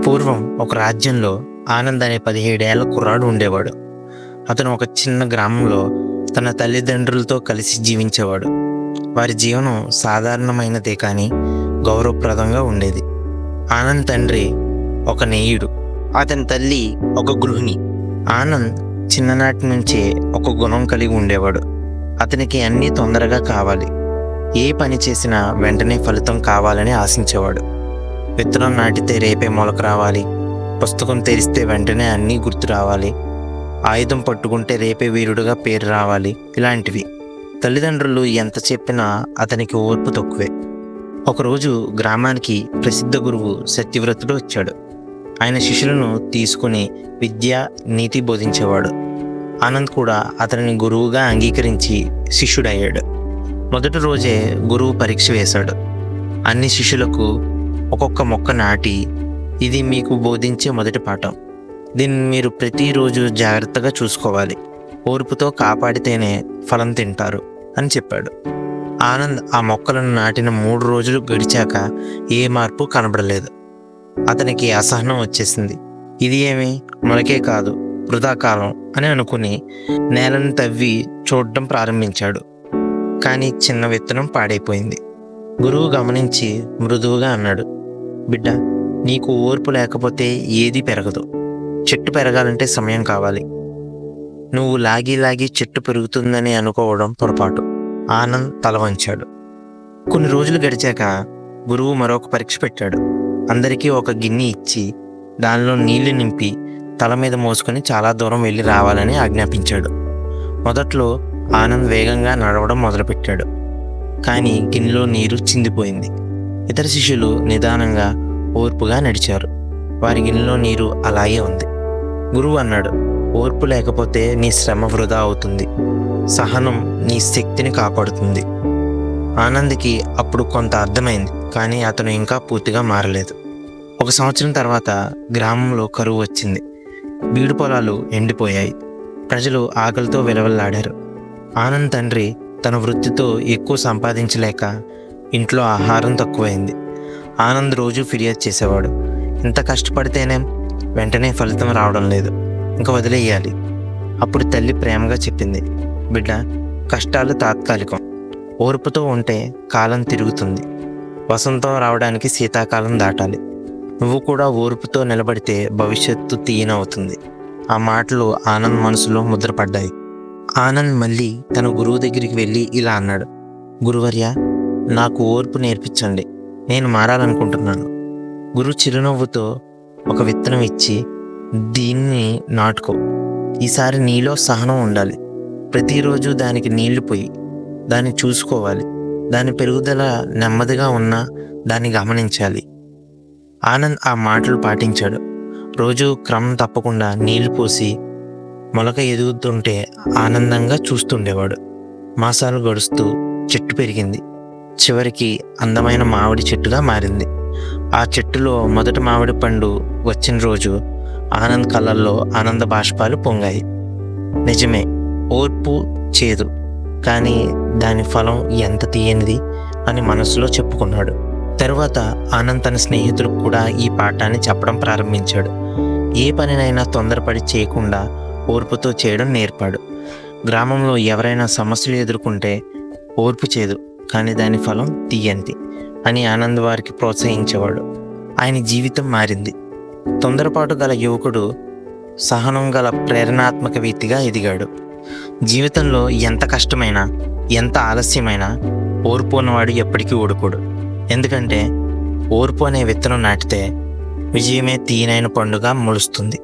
పూర్వం ఒక రాజ్యంలో ఆనంద్ అనే 17 ఏళ్ల కుర్రాడు ఉండేవాడు. అతను ఒక చిన్న గ్రామంలో తన తల్లిదండ్రులతో కలిసి జీవించేవాడు. వారి జీవనం సాధారణమైనదే కానీ గౌరవప్రదంగా ఉండేది. ఆనంద్ తండ్రి ఒక నేయుడు, అతని తల్లి ఒక గృహిణి. ఆనంద్ చిన్ననాటి నుంచే ఒక గుణం కలిగి ఉండేవాడు. అతనికి అన్నీ తొందరగా కావాలి, ఏ పని చేసినా వెంటనే ఫలితం కావాలని ఆశించేవాడు. విత్తనం నాటితే రేపే మొలక రావాలి, పుస్తకం తెరిస్తే వెంటనే అన్నీ గుర్తు రావాలి, ఆయుధం పట్టుకుంటే రేపే వీరుడుగా పేరు రావాలి, ఇలాంటివి. తల్లిదండ్రులు ఎంత చెప్పినా అతనికి ఓర్పు తక్కువే. ఒకరోజు గ్రామానికి ప్రసిద్ధ గురువు సత్యవ్రతుడు వచ్చాడు. ఆయన శిష్యులను తీసుకుని విద్య, నీతి బోధించేవాడు. ఆనంద్ కూడా అతనిని గురువుగా అంగీకరించి శిష్యుడయ్యాడు. మొదటి రోజే గురువు పరీక్ష వేశాడు. అన్ని శిష్యులకు ఒక్కొక్క మొక్క నాటి, ఇది మీకు బోధించే మొదటి పాఠం, దీన్ని మీరు ప్రతిరోజు జాగ్రత్తగా చూసుకోవాలి, ఓర్పుతో కాపాడితేనే ఫలం తింటారు అని చెప్పాడు. ఆనంద్ ఆ మొక్కలను నాటిన 3 రోజులు గడిచాక ఏ మార్పు కనబడలేదు. అతనికి అసహనం వచ్చేసింది. ఇది ఏమి మొలకే కాదు, వృధాకాలం అని అనుకుని నేలను తవ్వి చూడటం ప్రారంభించాడు. కానీ చిన్న విత్తనం పాడైపోయింది. గురువు గమనించి మృదువుగా అన్నాడు, బిడ్డ, నీకు ఓర్పు లేకపోతే ఏది పెరగదు. చెట్టు పెరగాలంటే సమయం కావాలి. నువ్వు లాగి చెట్టు పెరుగుతుందని అనుకోవడం పొరపాటు. ఆనంద్ తల వంచాడు. కొన్ని రోజులు గడిచాక గురువు మరొక పరీక్ష పెట్టాడు. అందరికీ ఒక గిన్నె ఇచ్చి దానిలో నీళ్లు నింపి తల మీద మోసుకొని చాలా దూరం వెళ్ళి రావాలని ఆజ్ఞాపించాడు. మొదట్లో ఆనంద్ వేగంగా నడవడం మొదలుపెట్టాడు. కానీ గిన్నెలో నీరు చిందిపోయింది. ఇతర శిష్యులు నిదానంగా, ఓర్పుగా నడిచారు. వారి గిన్నెలో నీరు అలాగే ఉంది. గురువు అన్నాడు, ఓర్పు లేకపోతే నీ శ్రమ వృధా అవుతుంది, సహనం నీ శక్తిని కాపాడుతుంది. ఆనంద్కి అప్పుడు కొంత అర్థమైంది, కానీ అతను ఇంకా పూర్తిగా మారలేదు. 1 సంవత్సరం తర్వాత గ్రామంలో కరువు వచ్చింది. బీడు పొలాలు ఎండిపోయాయి. ప్రజలు ఆకలితో విలవల్లాడారు. ఆనంద్ తండ్రి తన వృత్తితో ఎక్కువ సంపాదించలేక ఇంట్లో ఆహారం తక్కువైంది. ఆనంద్ రోజు ఫిర్యాదు చేసేవాడు, ఇంత కష్టపడితేనే వెంటనే ఫలితం రావడం లేదు, ఇంకా వదిలేయాలి. అప్పుడు తల్లి ప్రేమగా చెప్పింది, బిడ్డ, కష్టాలు తాత్కాలికం, ఓర్పుతో ఉంటే కాలం తిరుగుతుంది. వసంతం రావడానికి శీతాకాలం దాటాలి. నువ్వు కూడా ఓర్పుతో నిలబడితే భవిష్యత్తు తీయనవుతుంది. ఆ మాటలు ఆనంద్ మనసులో ముద్రపడ్డాయి. ఆనంద్ మళ్ళీ తన గురువు దగ్గరికి వెళ్ళి ఇలా అన్నాడు, గురువర్య, నాకు ఓర్పు నేర్పించండి, నేను మారాలనుకుంటున్నాను. గురువు చిరునవ్వుతో ఒక విత్తనం ఇచ్చి, దీన్ని నాటుకో. ఈసారి నీలో సహనం ఉండాలి. ప్రతిరోజు దానికి నీళ్లు పోయి దాన్ని చూసుకోవాలి. దాని పెరుగుదల నెమ్మదిగా ఉన్నా దాన్ని గమనించాలి. ఆనంద్ ఆ మాటలు పాటించాడు. రోజు క్రమం తప్పకుండా నీళ్లు పోసి మొలక ఎదుగుతుంటే ఆనందంగా చూస్తుండేవాడు. మాసాలు గడుస్తూ చెట్టు పెరిగింది. చివరికి అందమైన మామిడి చెట్టుగా మారింది. ఆ చెట్టులో మొదటి మామిడి పండు వచ్చిన రోజు ఆనంద్ కళ్ళల్లో ఆనంద బాష్పాలు పొంగాయి. నిజమే, ఓర్పు చేదు, కానీ దాని ఫలం ఎంత తీయనిది అని మనసులో చెప్పుకున్నాడు. తరువాత ఆనంద్ తన స్నేహితులకు కూడా ఈ పాఠాన్ని చెప్పడం ప్రారంభించాడు. ఏ పనినైనా తొందరపడి చేయకుండా ఓర్పుతో చేయడం నేర్పాడు. గ్రామంలో ఎవరైనా సమస్యలు ఎదుర్కొంటే ఓర్పు చేదు, కానీ దాని ఫలం తీయంతి అని ఆనంద్ వారికి ప్రోత్సహించేవాడు. ఆయన జీవితం మారింది. తొందరపాటు గల యువకుడు సహనం గల ప్రేరణాత్మక వ్యక్తిగా ఎదిగాడు. జీవితంలో ఎంత కష్టమైనా, ఎంత ఆలస్యమైనా ఓర్పు ఉన్నవాడు ఎప్పటికీ ఓడిపోడు. ఎందుకంటే ఓర్పు అనే విత్తనం నాటితే విజయమే తీయనైన పండుగ మొలుస్తుంది.